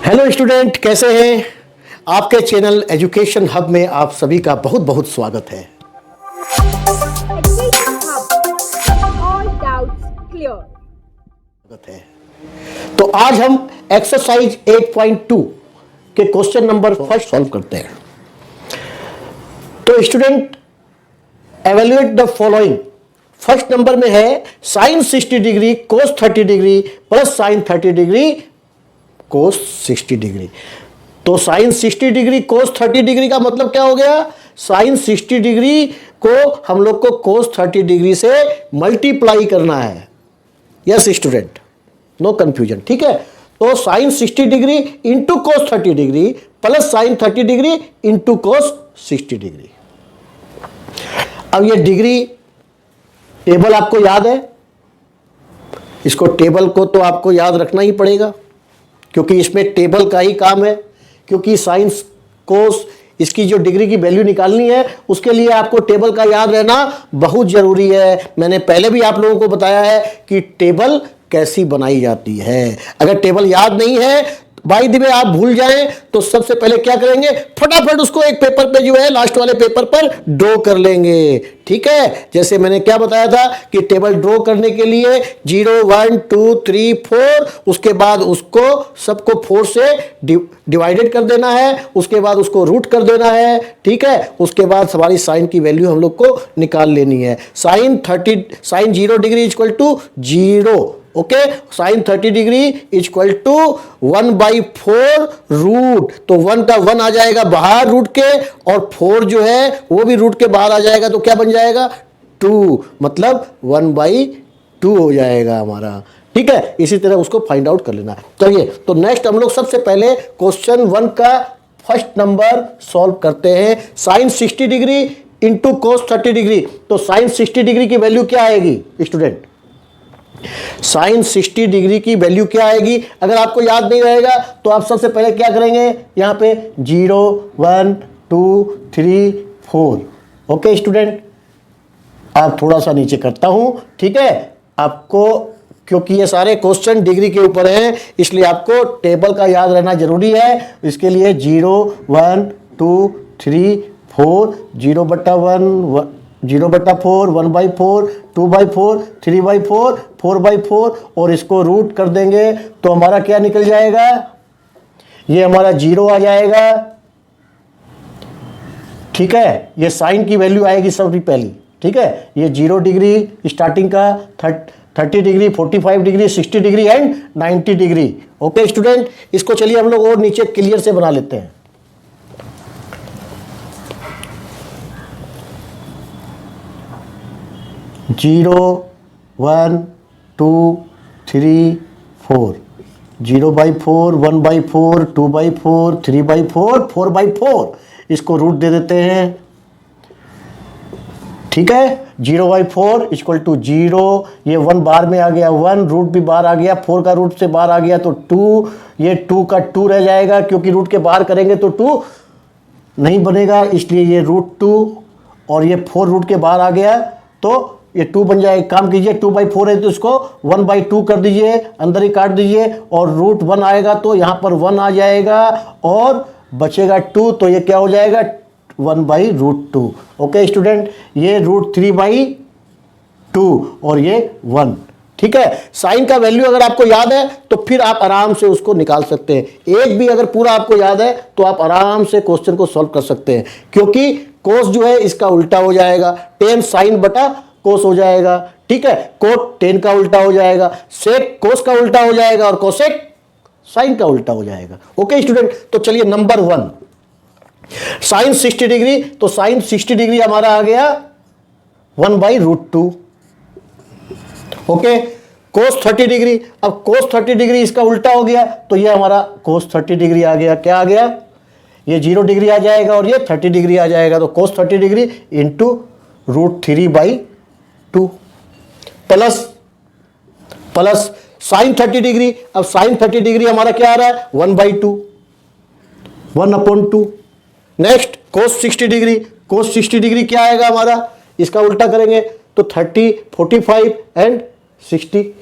Hello student, कैसे हैं? आपके चैनल एजुकेशन हब में आप सभी का बहुत बहुत स्वागत है। तो आज हम एक्सरसाइज 8.2 के क्वेश्चन नंबर फर्स्ट सॉल्व करते हैं। तो student, evaluate the following. First number में है sine 60 degree cos 30 degree plus sine 30 degree cos 60 degree. तो साइन 60 डिग्री कोस 30 डिग्री का मतलब क्या हो गया? साइन 60 डिग्री को हम लोग को कोस 30 डिग्री से मल्टीप्लाई करना है। यस स्टूडेंट, नो कंफ्यूजन, ठीक है। तो sine 60 degree into cos 30 degree plus sine 30 degree into cos 60 degree. अब ये डिग्री टेबल आपको याद है, इसको टेबल को तो आपको याद रखना ही पड़ेगा क्योंकि इसमें टेबल का ही काम है। क्योंकि साइंस कोस इसकी जो डिग्री की वैल्यू निकालनी है उसके लिए आपको टेबल का याद रहना बहुत जरूरी है। मैंने पहले भी आप लोगों को बताया है कि टेबल कैसी बनाई जाती है। अगर टेबल याद नहीं है, बाय द वे आप भूल जाएं, तो सबसे पहले क्या करेंगे, फटाफट उसको एक पेपर पे जो है लास्ट वाले पेपर पर ड्रॉ कर लेंगे। ठीक है, जैसे मैंने क्या बताया था कि टेबल ड्रॉ करने के लिए 0 1 2 3 4, उसके बाद उसको सबको 4 से डिवाइडेड कर देना है, उसके बाद उसको रूट कर देना है। ठीक है, उसके बाद हमारी साइन की वैल्यू हम लोग को निकाल लेनी है। Sine 0 degree equal to 0। Okay, sine 30 degree equal to 1/4 root. तो 1 का 1 आ जाएगा बाहर रूट के, और 4 जो है वो भी रूट के बाहर आ जाएगा, तो क्या बन जाएगा 2, मतलब 1/2 हो जाएगा हमारा। ठीक है, इसी तरह उसको फाइंड आउट कर लेना है। चलिए, तो नेक्स्ट हम लोग सबसे पहले क्वेश्चन 1 का फर्स्ट नंबर सॉल्व करते हैं। Sine 60 degree into cos 30 degree. तो साइन 60 डिग्री की वैल्यू क्या आएगी स्टूडेंट? साइन 60 डिग्री की वैल्यू क्या आएगी? अगर आपको याद नहीं रहेगा तो आप सबसे पहले क्या करेंगे, यहां पे 0 1 2 3 4। ओके स्टूडेंट, आप थोड़ा सा नीचे करता हूं, ठीक है। आपको क्योंकि ये सारे क्वेश्चन डिग्री के ऊपर हैं, इसलिए आपको टेबल का याद रहना जरूरी है। इसके लिए 0 1 2 3 4, 0/1 0/4, 1/4, 2/4, 3/4, 4/4, और इसको रूट कर देंगे तो हमारा क्या निकल जाएगा? ये हमारा 0 आ जाएगा। ठीक है, ये साइन की वैल्यू आएगी सबसे पहली। ठीक है, ये 0 डिग्री स्टार्टिंग का, 30 degree, 45 degree, 60 degree and 90 degree. Okay student, इसको चलिए हम लोग और नीचे क्लियर से बना लेते हैं। 0 1 2 3 4, 0/4, 1/4, 2/4, 3/4, 4/4, इसको रूट दे देते हैं। ठीक है, 0/4 इक्वल टू 0, ये 1 बाहर में आ गया, 1 रूट भी बाहर आ गया, 4 का रूट से बाहर आ गया तो 2, ये 2 का 2 रह जाएगा क्योंकि रूट के बाहर करेंगे तो 2 नहीं बनेगा, इसलिए ये √2, और ये 4 रूट के बाहर आ गया तो ये 2 बन जाएगा। काम कीजिए, 2/4 है तो इसको 1/2 कर दीजिए, अंदर ही काट दीजिए, और √1 आएगा तो यहाँ पर 1 आ जाएगा और बचेगा 2, तो ये क्या हो जाएगा 1/√2। ओके स्टूडेंट, ये √3/2 और ये 1। ठीक है, साइन का वैल्यू अगर आपको याद है तो फिर आप आराम से उसको निकाल सकते हैं। एक भी अगर पूरा आपको याद है तो आप आराम से क्वेश्चन को सॉल्व कर सकते हैं, क्योंकि कोस जो है इसका उल्टा हो जाएगा, tan साइन बटा कोस हो जाएगा। ठीक है, कोट tan का उल्टा हो जाएगा, सेक कोस का उल्टा हो जाएगा, और कोसेक साइन का उल्टा हो जाएगा। ओके स्टूडेंट, तो चलिए नंबर 1, साइन 60 डिग्री। तो साइन 60 डिग्री हमारा आ गया 1/√2। ओके, कोस 30 डिग्री। अब कोस 30 डिग्री इसका उल्टा हो गया तो ये हमारा कोस 30 डिग्री आ गया। क्या आ गया? ये 0 डिग्री आ जाएगा और ये 30 डिग्री आ जाएगा, तो कोस 30 degree into √3/2 plus sine 30 degree. अब साइन 30 डिग्री हमारा क्या आ रहा है 1/2, 1/2। नेक्स्ट कोस 60 डिग्री। कोस 60 डिग्री क्या आएगा हमारा, इसका उल्टा करेंगे तो 30, 45 and 60,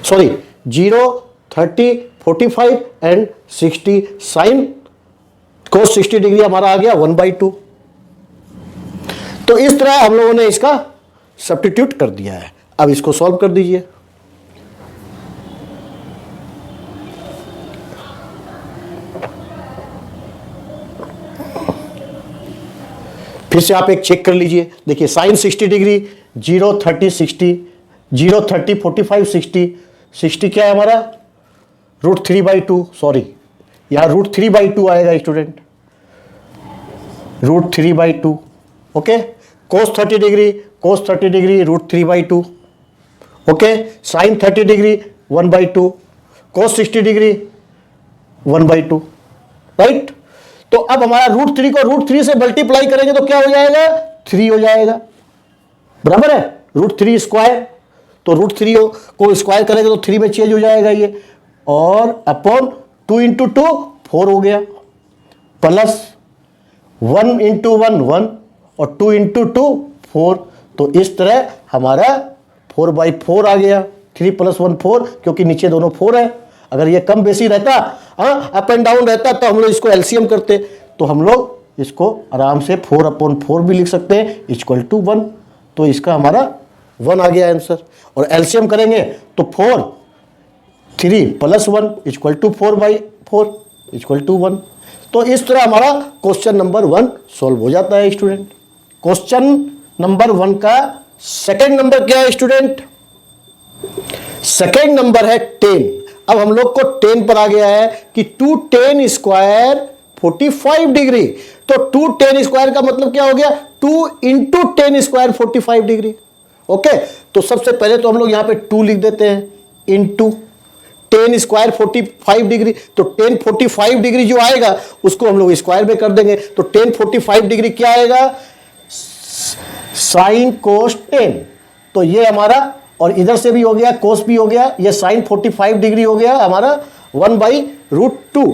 sorry 0, 30, 45 and 60 sine cos 60 degree हमारा आ गया 1/2। तो इस तरह हम लोगों ने इसका सब्स्टिट्यूट कर दिया है। अब इसको सॉल्व कर दीजिए। फिर से आप एक चेक कर लीजिए। देखिए साइन 60 डिग्री 0 30 60 0 30 45 60 60 क्या है हमारा √3/2। सॉरी यहां √3/2 आएगा स्टूडेंट, √3/2। ओके कोस 30 डिग्री √3/2। ओके साइन 30 डिग्री 1/2 कोस 60 डिग्री 1/2। राइट। तो अब हमारा √3 को √3 से मल्टीप्लाई करेंगे तो क्या हो जाएगा 3 हो जाएगा। बराबर है √3 स्क्वायर। तो √3 को स्क्वायर करेंगे तो 3 में चेंज हो जाएगा ये, और अपॉन 2 × 2 4 हो गया, प्लस 1 × 1 1 और 2 × 2 4। तो इस तरह हमारा 4/4 आ गया। 3 + 1 4, क्योंकि नीचे दोनों 4 है। अगर ये कम बेसी रहता, अप एंड डाउन रहता, तो हम लोग इसको एलसीएम करते। तो हम लोग इसको आराम से 4/4 भी लिख सकते हैं = 1। तो इसका हमारा 1 आ गया आंसर। और एलसीएम करेंगे तो 4 3 + 1 = 4/4 = 1। तो इस तरह हमारा क्वेश्चन नंबर 1 सॉल्व हो जाता है स्टूडेंट। क्वेश्चन नंबर 1 का सेकंड नंबर क्या है स्टूडेंट? सेकंड नंबर है 10। अब हम लोग को 10 पर आ गया है कि 210 स्क्वायर 45 डिग्री। तो 210 स्क्वायर का मतलब क्या हो गया 2 × 10 स्क्वायर 45 डिग्री। ओके तो सबसे पहले तो हम लोग यहां पे 2 लिख देते हैं इंटू 10 स्क्वायर 45 डिग्री। तो 10 45 डिग्री जो आएगा उसको हम लोग स्क्वायर में कर देंगे। तो 10 45 डिग्री क्या आएगा साइन कोस 10। तो ये हमारा, और इधर से भी हो गया कोस भी हो गया, ये साइन 45 डिग्री हो गया हमारा 1/√2।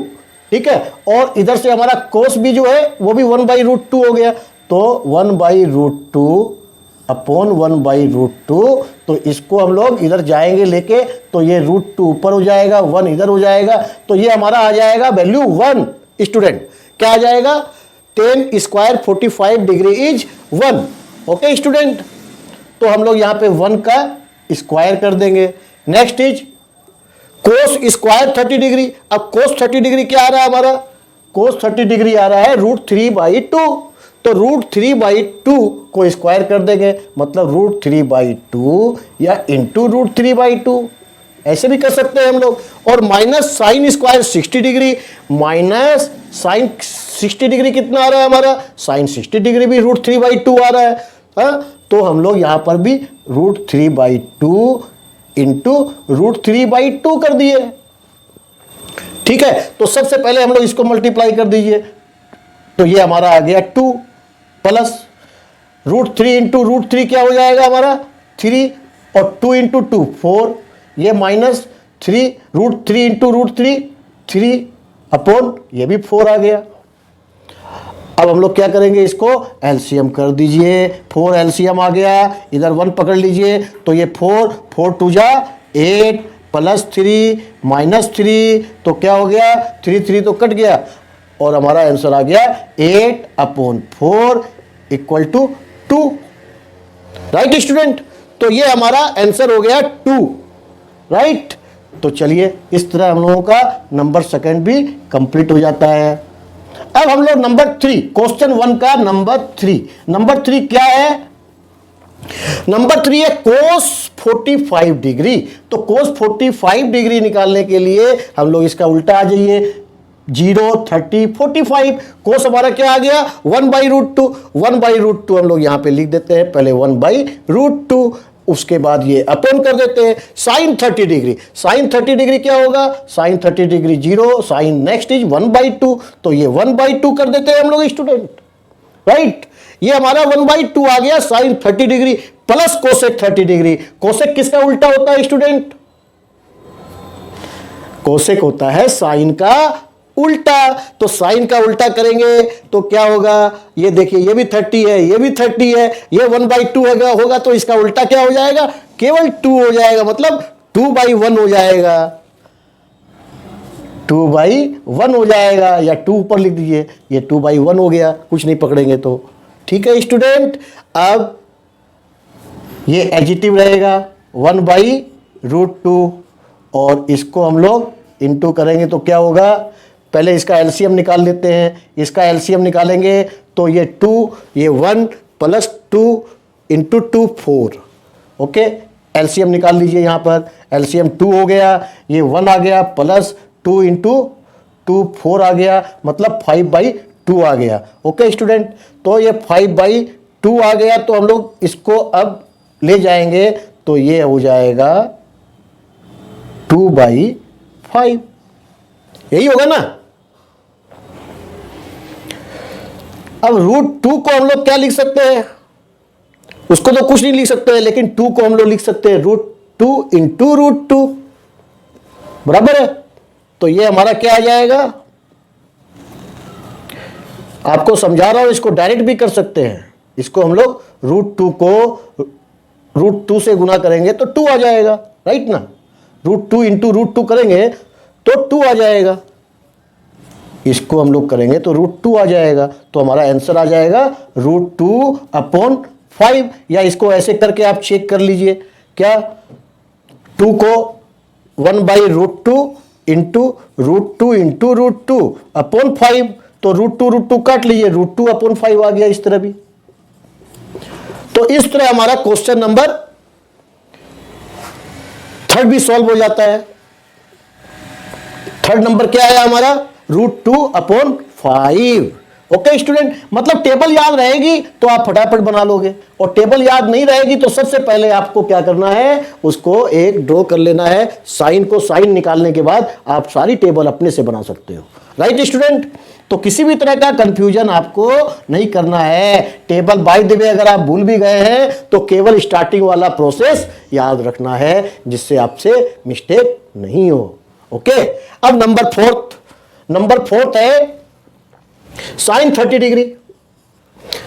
ठीक है, और इधर से हमारा कोस भी जो है वो भी 1/√2 हो गया। तो 1/√2 अपॉन 1/√2। तो इसको हम लोग इधर जाएंगे लेके, तो ये √2 ऊपर हो जाएगा, 1 इधर हो जाएगा। तो ये हमारा आ जाएगा वैल्यू 1 स्टूडेंट। क्या आ जाएगा 10 square 45 degree is 1। Okay student, तो हम लोग यहां पे 1 का स्क्वायर कर देंगे। Next is cos square 30 degree. अब कोस 30 डिग्री क्या आ रहा है हमारा कोस 30 डिग्री आ रहा है √3/2। तो √3/2 को स्क्वायर कर देंगे, मतलब √3/2 या इंटू √3/2 ऐसे भी कर सकते हैं हम लोग। और minus sine square 60 degree, minus sine 60 degree कितना आ रहा है हमारा साइन 60 डिग्री भी √3/2 आ रहा है। तो हम लोग यहां पर भी √3/2 इंटू √3/2 कर दिए। ठीक है, तो सबसे पहले हम लोग इसको मल्टीप्लाई कर दीजिए। तो ये हमारा आ गया 2 प्लस √3 इंटू √3 क्या हो जाएगा हमारा 3, और 2 × 2 4, ये माइनस 3 √3 इंटू √3 3 अपॉन ये भी 4 आ गया। अब हम लोग क्या करेंगे इसको एलसीएम कर दीजिए। 4 एलसीएम आ गया, इधर 1 पकड़ लीजिए। तो ये 4 4 2 जा 8 प्लस 3 माइनस 3, तो क्या हो गया 3 3 तो कट गया, और हमारा आंसर आ गया 8/4 = 2। राइट स्टूडेंट, तो ये हमारा आंसर हो गया 2। राइट, तो चलिए इस तरह हम लोगों का नंबर सेकंड भी कंप्लीट हो जाता है। अब हम लोग नंबर 3, क्वेश्चन 1 का नंबर 3। नंबर 3 क्या है? नंबर 3 है कोस 45 डिग्री। तो कोस 45 डिग्री निकालने के लिए हम लोग इसका उल्टा आ जाइए 0 30 45। कोस हमारा क्या आ गया 1/√2। 1/√2 हम लोग यहां पे लिख देते हैं, पहले 1/√2, उसके बाद ये अपॉन कर देते हैं साइन 30 डिग्री। साइन 30 डिग्री क्या होगा sine 30 degree 0, sine next is 1/2। तो ये 1/2 कर देते हैं हम लोग स्टूडेंट। राइट, ये हमारा 1/2 आ गया sine 30 degree plus cosec 30 degree. Cosec किसका उल्टा होता है स्टूडेंट? कोसेक होता है साइन का उल्टा। तो साइन का उल्टा करेंगे तो क्या होगा, ये देखिए ये भी 30 है, ये भी 30 है, ये 1/2 होगा। तो इसका उल्टा क्या हो जाएगा केवल 2 हो जाएगा, मतलब 2/1 हो जाएगा। 2/1 हो जाएगा, या 2 ऊपर लिख दीजिए, ये 2/1 हो गया, कुछ नहीं पकड़ेंगे तो। ठीक है स्टूडेंट, अब ये एडजेटिव रहेगा 1/√2 और इसको हम लोग इनटू करेंगे तो क्या होगा, पहले इसका एलसीएम निकाल लेते हैं। इसका एलसीएम निकालेंगे तो ये 2, ये 1 प्लस 2 इंटू 2 4। ओके, एलसीएम निकाल लीजिए, यहाँ पर एलसीएम 2 हो गया, ये 1 आ गया, प्लस 2 इंटू 2 4 आ गया, मतलब 5/2 आ गया। ओके स्टूडेंट, तो ये 5/2 आ गया, तो हम लोग इसको अब ले जाएंगे तो ये हो जाएगा 2/5, यही होगा ना। अब √2 को हम लोग क्या लिख सकते हैं, उसको तो कुछ नहीं लिख सकते हैं, लेकिन 2 को हम लोग लिख सकते हैं √2 इंटू √2, बराबर है। तो ये हमारा क्या आ जाएगा, आपको समझा रहा हूं, इसको डायरेक्ट भी कर सकते हैं। इसको हम लोग √2 को √2 से गुना करेंगे तो 2 आ जाएगा, राइट ना। √2 इंटू √2 करेंगे तो 2 आ जाएगा, इसको हम लोग करेंगे तो √2 आ जाएगा, तो हमारा आंसर आ जाएगा √2/5। या इसको ऐसे करके आप चेक कर लीजिए, क्या 2 को 1/√2 इंटू √2 इंटू √2/5, तो √2 काट लीजिए, √2/5 आ गया, इस तरह भी। तो इस तरह हमारा क्वेश्चन नंबर 3 भी सॉल्व हो जाता है। 3 नंबर क्या है हमारा, √2/5। ओके स्टूडेंट, मतलब टेबल याद रहेगी तो आप फटाफट बना लोगे, और टेबल याद नहीं रहेगी तो सबसे पहले आपको क्या करना है, उसको एक ड्रॉ कर लेना है। साइन को साइन निकालने के बाद आप सारी टेबल अपने से बना सकते हो, राइट स्टूडेंट। तो किसी भी तरह का कंफ्यूजन आपको नहीं करना है। टेबल बाय द वे अगर आप भूल भी गए हैं तो केवल स्टार्टिंग वाला प्रोसेस याद रखना है, जिससे आपसे मिस्टेक नहीं हो। ओके, अब नंबर फोर्थ है sine 30 degree.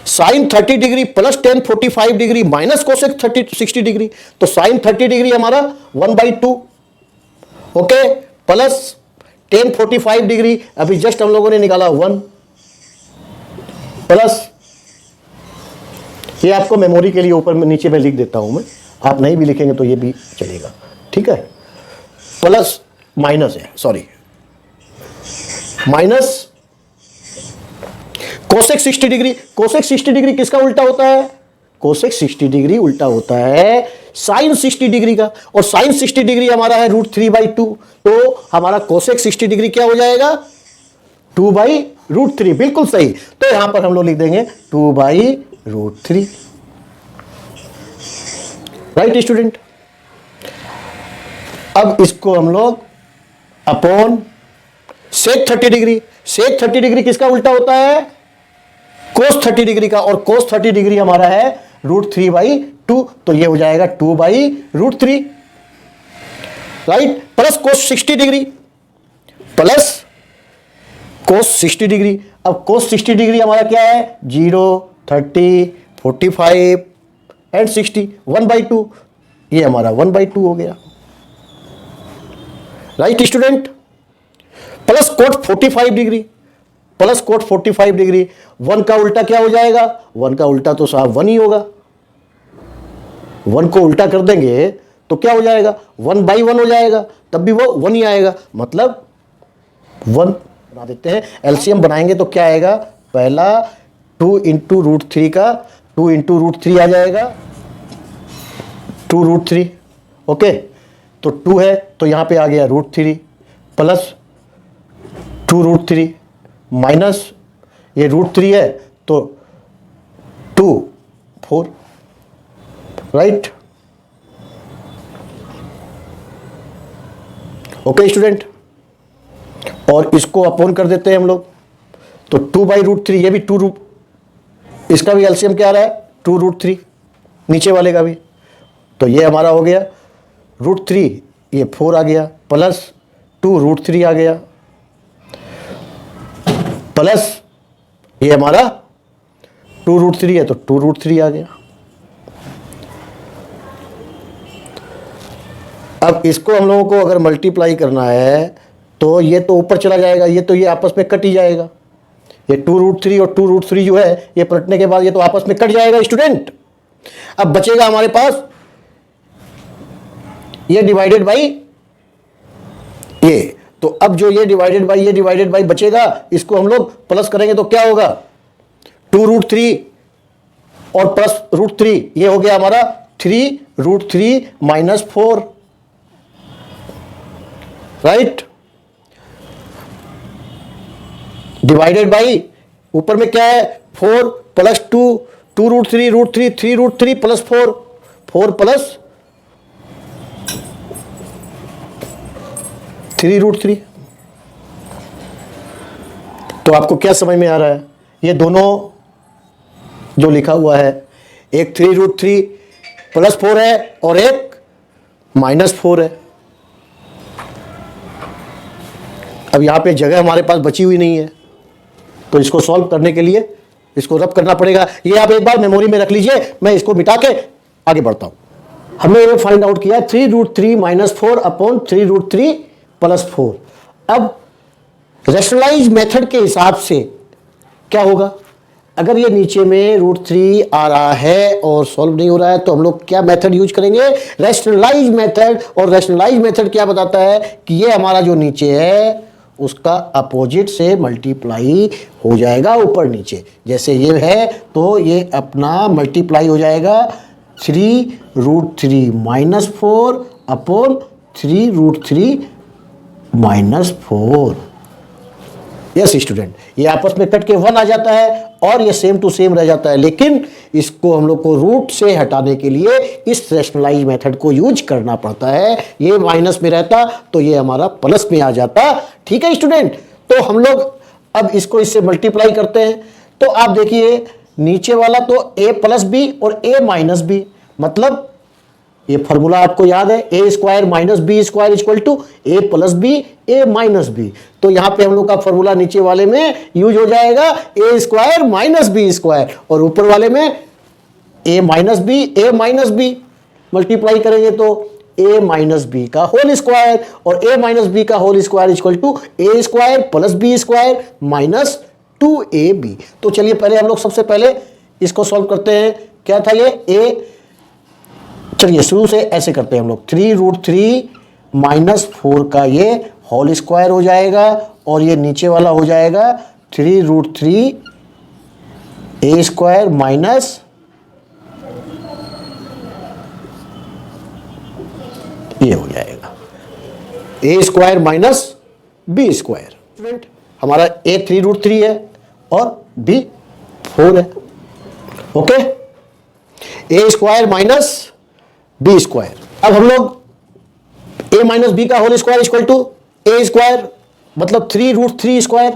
Sine 30 degree plus tan 45 degree minus cosec 60 degree. तो साइन 30 डिग्री हमारा 1/2, ओके, प्लस टेन 45 डिग्री, अभी जस्ट हम लोगों ने निकाला 1, प्लस ये आपको मेमोरी के लिए ऊपर में नीचे में लिख देता हूं मैं, आप नहीं भी लिखेंगे तो ये भी चलेगा, ठीक है। प्लस माइनस है, sorry, minus cosec 60 degree. Cosec 60 degree किसका उल्टा होता है, कोसेक 60 डिग्री उल्टा होता है साइन 60 डिग्री का, और साइन 60 डिग्री हमारा है √3/2, तो हमारा कोसेक 60 डिग्री क्या हो जाएगा, 2/√3, बिल्कुल सही। तो यहां पर हम लोग लिख देंगे 2/√3, राइट स्टूडेंट। अब इसको हम लोग अपॉन सेक 30 डिग्री। सेक 30 डिग्री किसका उल्टा होता है, कोस 30 डिग्री का, और कोस 30 डिग्री हमारा है √3/2, तो ये हो जाएगा 2/√3, राइट। प्लस कोस 60 डिग्री, प्लस कोस 60 डिग्री। अब कोस 60 डिग्री हमारा क्या है, 0, 30, 45 एंड 60, 1/2, ये हमारा 1/2 हो गया, right student. Plus coat 45 degree, plus coat 45 degree, 1 का उल्टा क्या हो जाएगा, 1 का उल्टा तो साहब 1 ही होगा, 1 को उल्टा कर देंगे तो क्या हो जाएगा, 1/1 हो जाएगा, तब भी वो 1 ही आएगा, मतलब 1 बना देते हैं। एलसीएम बनाएंगे तो क्या आएगा, पहला 2 इंटू √3 का 2 इंटू √3 आ जाएगा, 2√3, ओके। तो 2 है तो यहां पे आ गया √3 प्लस 2√3 माइनस ये √3 है तो 2, 4, राइट। ओके स्टूडेंट, और इसको अपॉन कर देते हैं हम लोग, तो 2/√3, ये भी 2, इसका भी एलसीएम क्या आ रहा है, 2√3, नीचे वाले का भी, तो ये हमारा हो गया √3, ये 4 आ गया, प्लस 2√3 आ गया, प्लस ये हमारा 2√3 है तो 2√3 आ गया। अब इसको हम लोगों को अगर मल्टीप्लाई करना है तो ये तो ऊपर चला जाएगा, ये आपस में कट ही जाएगा। ये 2√3 और 2√3 जो है ये पलटने के बाद ये तो आपस में कट जाएगा स्टूडेंट। अब बचेगा हमारे पास ये डिवाइडेड बाई ये। तो अब जो ये डिवाइडेड बाई बचेगा, इसको हम लोग प्लस करेंगे तो क्या होगा, 2√3 और प्लस √3, ये हो गया हमारा 3√3 माइनस 4, राइट। डिवाइडेड बाई ऊपर में क्या है 4 प्लस 2, 2√3 √3, 3√3 प्लस 4, 4 प्लस 3√3। तो आपको क्या समझ में आ रहा है, ये दोनों जो लिखा हुआ है, एक 3√3 प्लस 4 है और एक माइनस 4 है। अब यहां पे जगह हमारे पास बची हुई नहीं है, तो इसको सॉल्व करने के लिए इसको रब करना पड़ेगा। ये आप एक बार मेमोरी में रख लीजिए, मैं इसको मिटा के आगे बढ़ता हूं। हमने ये फाइंड आउट किया 3√3 माइनस 4 अपॉन 3√3 प्लस 4। अब रैशनलाइज मेथड के हिसाब से क्या होगा, अगर ये नीचे में √3 आ रहा है और सॉल्व नहीं हो रहा है तो हम लोग क्या मेथड यूज करेंगे, रैशनलाइज मेथड। और रैशनलाइज मेथड क्या बताता है कि ये हमारा जो नीचे है उसका अपोजिट से मल्टीप्लाई हो जाएगा ऊपर नीचे। जैसे ये है तो ये अपना मल्टीप्लाई हो जाएगा 3√3 minus 4 upon 3√3 minus 4। Yes student, ये आपस में कट के 1 आ जाता है और ये सेम टू सेम रह जाता है, लेकिन इसको हम लोग को रूट से हटाने के लिए इस रैशनलाइज मेथड को यूज करना पड़ता है। ये माइनस में रहता तो ये हमारा प्लस में आ जाता। ठीक है स्टूडेंट, तो हम लोग अब इसको इससे मल्टीप्लाई करते हैं। तो आप देखिए नीचे वाला तो a प्लस बी और a माइनस बी, मतलब ये फॉर्मूला आपको याद है, A square minus B square equal to A plus B A minus B. तो यहां पे हम लोग का फॉर्मूला नीचे वाले में यूज हो जाएगा a square minus B square, और ऊपर वाले में ए माइनस बी मल्टीप्लाई करेंगे तो ए माइनस बी का होल स्क्वायर, और ए माइनस बी का whole square equal to a square plus b square minus 2ab। तो चलिए पहले हम लोग सबसे पहले इसको सॉल्व करते हैं। क्या था ये चलिए शुरू से ऐसे करते हैं हम लोग, 3√3 माइनस 4 का ये होल स्क्वायर हो जाएगा और ये नीचे वाला हो जाएगा 3√3 ए स्क्वायर माइनस ये हो जाएगा a square minus B square. हमारा ए 3√3 है और बी 4 है। Okay, a square minus B square. अब हम लोग ए माइनस बी का whole square equal to a square, मतलब 3√3 स्क्वायर,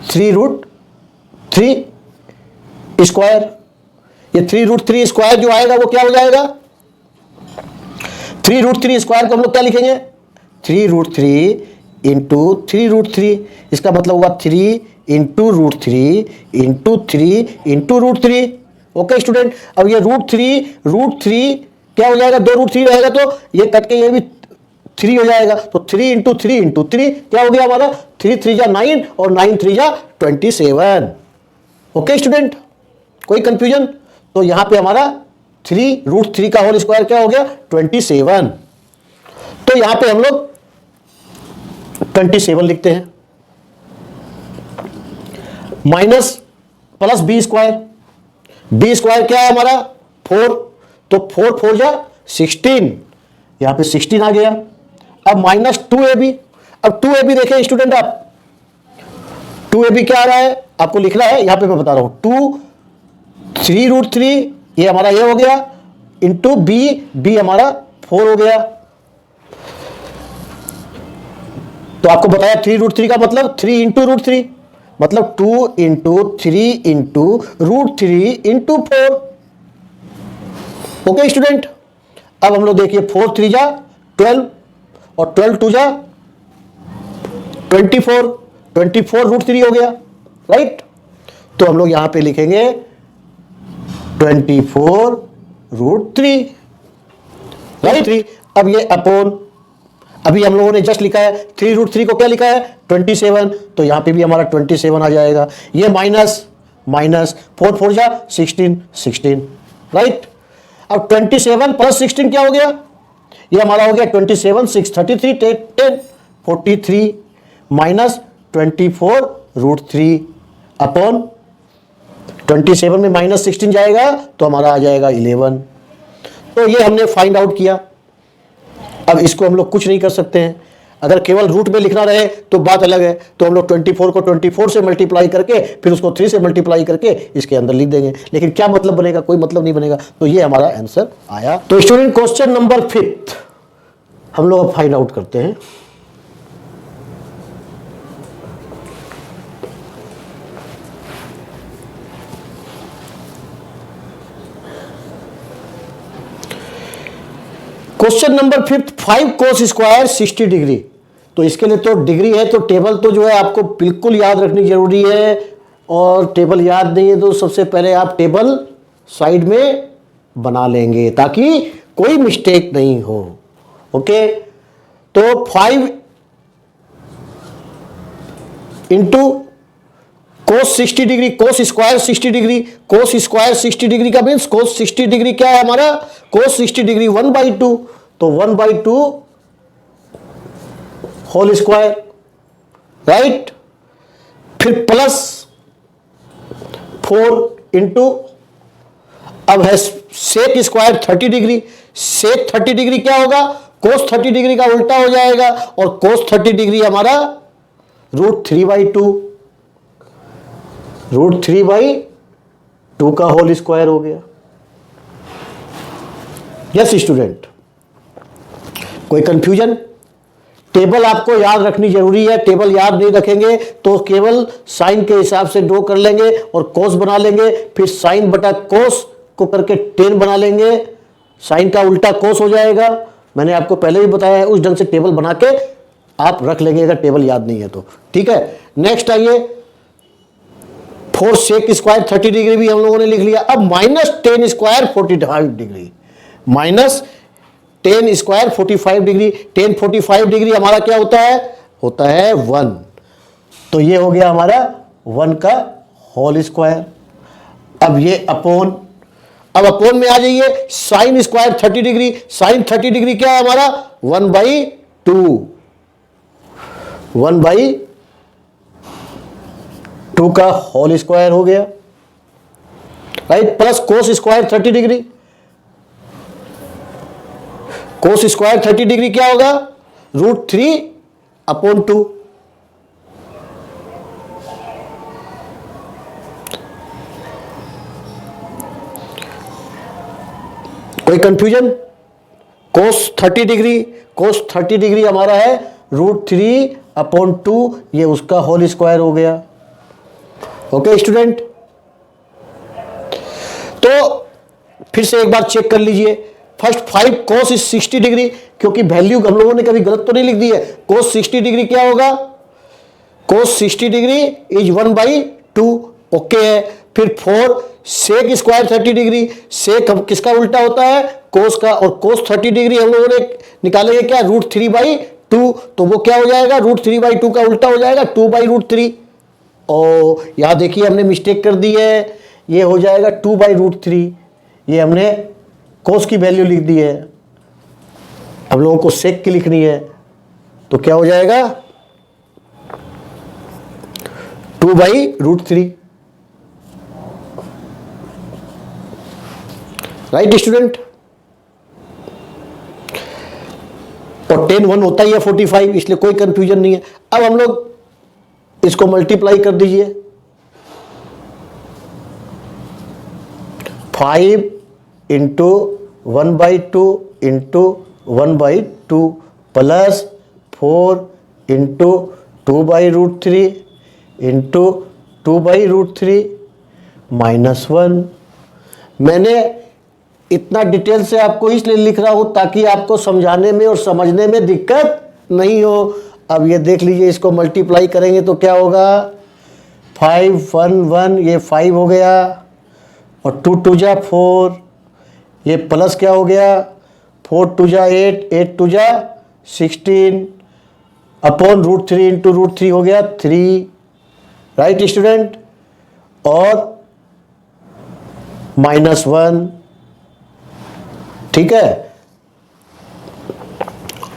3√3 स्क्वायर। ये 3√3 स्क्वायर जो आएगा वो क्या हो जाएगा, 3√3 स्क्वायर को हम लोग क्या लिखेंगे, 3√3 इंटू 3√3। इसका मतलब हुआ 3 into √3 into 3 into √3। Okay student, अब ये √3 क्या हो जाएगा, 2√3 रहेगा तो ये कट के ये भी 3 हो जाएगा, तो 3 इंटू 3 इंटू 3 क्या हो गया हमारा, 3 3 जा 9 और 9 3 जा 27। ओके स्टूडेंट, कोई कंफ्यूजन? तो यहां पे हमारा 3√3 का होल स्क्वायर क्या हो गया, 27। तो यहां पे हम लोग 27 लिखते हैं, minus plus b square. B square क्या है हमारा 4, तो 4 4 जा 16, यहां पे 16 आ गया। अब माइनस 2ab। अब 2ab देखें स्टूडेंट, आप 2ab क्या आ रहा है आपको लिखना है, यहां पे मैं बता रहा हूं 3√3 ये हमारा ये हो गया इंटू बी हमारा 4 हो गया। तो आपको बताया 3√3 का मतलब 3 इंटू √3, मतलब 2 into 3 into √3 into 4। Okay student, अब हम लोग देखिए 4 3 जा 12 और 12 2 जा 24, 24 √3 हो गया, राइट। तो हम लोग यहां पे लिखेंगे 24 √3, राइट। अब ये अपॉन, अभी हम लोगों ने जस्ट लिखा है 3√3 को क्या लिखा है 27, तो यहाँ पे भी हमारा 27 आ जाएगा। ये माइनस माइनस 4 4 जा 16 16, राइट। अब 27 प्लस 16 क्या हो गया, ये हमारा हो गया 27 6 33 10 43 माइनस 24√3 अपॉन 27 में माइनस 16 जाएगा तो हमारा आ जाएगा 11। तो ये हमने फाइंड आउट किया। अब इसको हम लोग कुछ नहीं कर सकते हैं, अगर केवल रूट में लिखना रहे तो बात अलग है, तो हम लोग 24 को 24 से मल्टीप्लाई करके फिर उसको 3 से मल्टीप्लाई करके इसके अंदर लिख देंगे, लेकिन क्या मतलब बनेगा, कोई मतलब नहीं बनेगा। तो ये हमारा आंसर आया। तो स्टूडेंट क्वेश्चन नंबर 5 हम लोग अब फाइंड आउट करते हैं। Question number 5 5 cos square 60 degree. तो इसके लिए तो डिग्री है तो टेबल तो जो है आपको बिल्कुल याद रखनी जरूरी है, और टेबल याद नहीं है तो सबसे पहले आप टेबल साइड में बना लेंगे ताकि कोई मिस्टेक नहीं हो। ओके, तो 5 into cos 60 degree, cos square 60 degree, cos square 60 degree का मीन्स कोस 60 डिग्री क्या है हमारा, कोस 60 डिग्री 1/2, तो 1/2 होल स्क्वायर, राइट। फिर प्लस 4 इंटू, अब है सेक स्क्वायर 30 डिग्री, सेक 30 डिग्री क्या होगा, कोस 30 डिग्री का उल्टा हो जाएगा, और कोस 30 डिग्री हमारा √3/2, √3/2 का होल स्क्वायर हो गया। यस स्टूडेंट, कोई कंफ्यूजन? टेबल आपको याद रखनी जरूरी है, टेबल याद नहीं रखेंगे तो केवल साइन के हिसाब से ड्रॉ कर लेंगे और कोस बना लेंगे, फिर साइन बटा कोस को करके टेन बना लेंगे, साइन का उल्टा कोस हो जाएगा। मैंने आपको पहले भी बताया है, उस ढंग से टेबल बना के आप रख लेंगे अगर टेबल याद नहीं है तो, ठीक है। नेक्स्ट आइए, 4 सेक स्क्वायर 30 डिग्री भी हम लोगों ने लिख लिया। अब -10 square 45 degree, -10 square 45 degree, 10 45 degree हमारा क्या होता है 1, तो ये हो गया हमारा 1 का होल स्क्वायर। अब ये अपोन, अब अपोन में आ जाइए, sine square 30 degree, sine 30 degree क्या है हमारा 1/2 का होल स्क्वायर हो गया, right. Plus cos square 30 degree, cos square 30 degree क्या होगा √3/2, कोई confusion? Cos 30 degree, cos 30 degree हमारा है √3/2, ये उसका होल स्क्वायर हो गया। ओके स्टूडेंट, तो फिर से एक बार चेक कर लीजिए। फर्स्ट 5 कोस 60 डिग्री, क्योंकि वैल्यू हम लोगों ने कभी गलत तो नहीं लिख दी है। कोस 60 डिग्री क्या होगा, कोस 60 डिग्री इज 1/2, ओके है। फिर 4 सेक स्क्वायर 30 डिग्री, सेक किसका उल्टा होता है कोस का, और कोस 30 डिग्री हम लोगों ने निकालेंगे क्या √3/2, तो वो क्या हो जाएगा √3/2 का उल्टा हो जाएगा 2/√3। ओ यहां देखिए हमने मिस्टेक कर दी है, ये हो जाएगा 2/√3, ये हमने कोस की वैल्यू लिख दी है, हम लोगों को सेक की लिखनी है, तो क्या हो जाएगा 2/√3, राइट स्टूडेंट। और 10 1 होता ही है 45, इसलिए कोई कंफ्यूजन नहीं है। अब हम लोग इसको मल्टीप्लाई कर दीजिए, 5 into 1/2 into 1/2 plus 4 into 2/√3 into 2/√3 -1। मैंने इतना डिटेल से आपको इसलिए लिख रहा हूं ताकि आपको समझाने में और समझने में दिक्कत नहीं हो। अब ये देख लीजिए, इसको मल्टीप्लाई करेंगे तो क्या होगा 5 1 1, ये 5 हो गया, और 2 2 जा 4, ये प्लस क्या हो गया 4 2 जा 8 8 2 जा 16 अपॉन √3 इंटू √3 हो गया 3, राइट स्टूडेंट, और -1, ठीक है।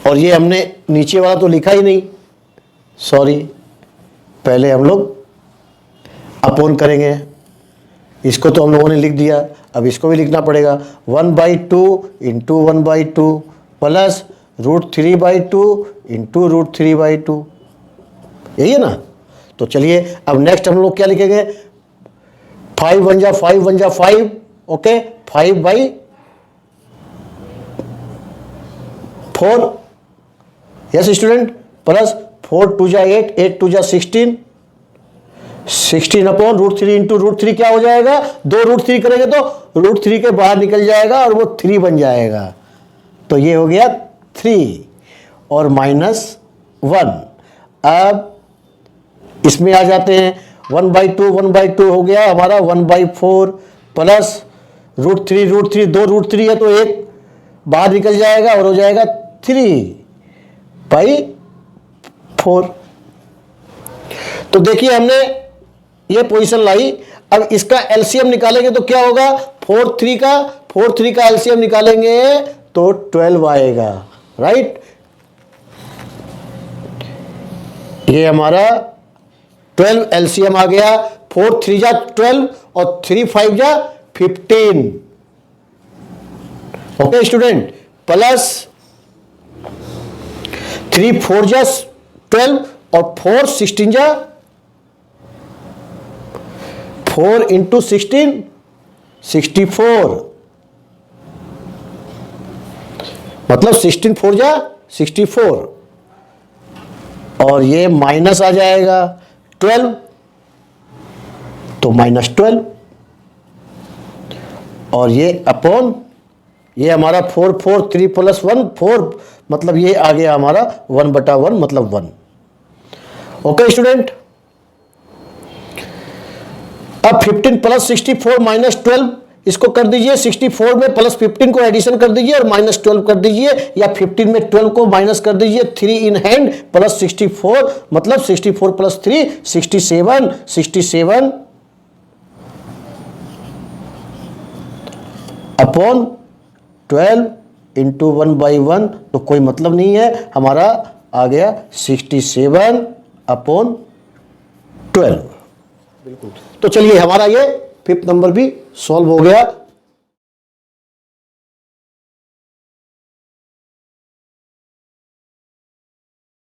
और ये हमने नीचे वाला तो लिखा ही नहीं, सॉरी, पहले हम लोग अपॉन करेंगे। इसको तो हम लोगों ने लिख दिया, अब इसको भी लिखना पड़ेगा 1/2 इंटू 1/2 प्लस √3/2 इंटू √3/2, यही है ना। तो चलिए अब नेक्स्ट हम लोग क्या लिखेंगे, 5 1 जा 5 1 जा 5, ओके, 5/4, यस स्टूडेंट, प्लस 4 2 जा 8, 8 2 जा 16, 16 अपॉन √3 इंटू √3 क्या हो जाएगा, 2 √3 करेंगे तो √3 के बाहर निकल जाएगा और वो 3 बन जाएगा। तो ये हो गया 3 और -1। अब इसमें आ जाते हैं 1/2 हो गया हमारा 1/4 प्लस √3 2 √3 है तो 1 बाहर निकल जाएगा और हो जाएगा 3/4। तो देखिए हमने ये पोजीशन लाई। अब इसका एलसीएम निकालेंगे तो क्या होगा, 4 3 का एलसीएम निकालेंगे तो 12 आएगा, राइट। ये हमारा 12 एलसीएम आ गया, 4 3 जा 12 और 3 5 जा 15, ओके स्टूडेंट, प्लस 3 4 जा 12 और 4 16 जा 4 इंटू 16 64, मतलब 16 4 जा 64, और ये माइनस आ जाएगा 12 तो -12, और ये अपॉन ये हमारा 4 4 3 प्लस 1 4, मतलब ये आ गया हमारा 1/1 मतलब 1, ओके स्टूडेंट। अब 15 प्लस 64 -12 इसको कर दीजिए, 64 में प्लस 15 को एडिशन कर दीजिए और -12 कर दीजिए, या 15 में 12 को माइनस कर दीजिए, 3 इन हैंड प्लस 64 मतलब 64 प्लस 3 67 अपॉन 12 इंटू 1/1, तो कोई मतलब नहीं है, हमारा आ गया 67 अपॉन 12। बिल्कुल, तो चलिए हमारा ये 5th नंबर भी सॉल्व हो गया।